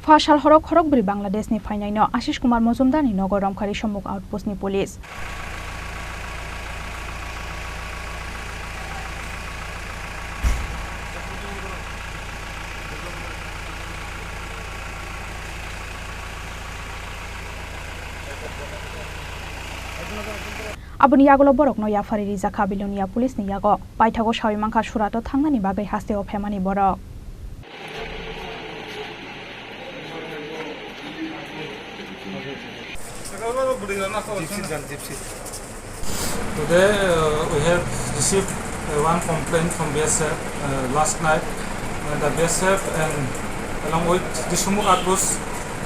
Fashal Khorokbrwi Bangladeshni phainaino Asish Kumar Majumdher ni nogo Romkha Rishyamukh Outpostni police. Aboni yagulo borok no yafari rijaka bilonia police ni yago paithago shawimangkha surato thangnani bagai haste o phemani borok. Today we have received one complaint from BSF last night. The BSF and along with Rishyamukh outpost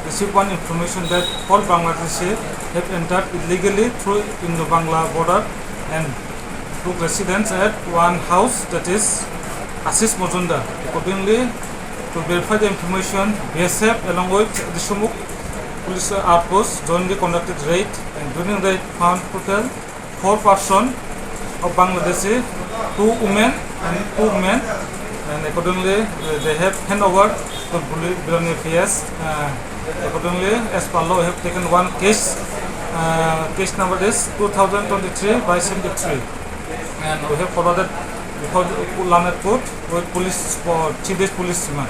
received one information that all Bangladeshi have entered illegally through Indo-Bangla border and took residence at one house, that is Asish Majumdher. Accordingly, to verify the information, BSF along with Rishyamukh police outpost jointly conducted raid, and during raid found total 4 persons of Bangladeshi, 2 women and 2 men, and accordingly they have handed over to Bangladeshi affairs. Accordingly, as per law, we have taken one case. Case number is 2023/73, and we have forwarded before Lanet Court with police for 3 days police remand.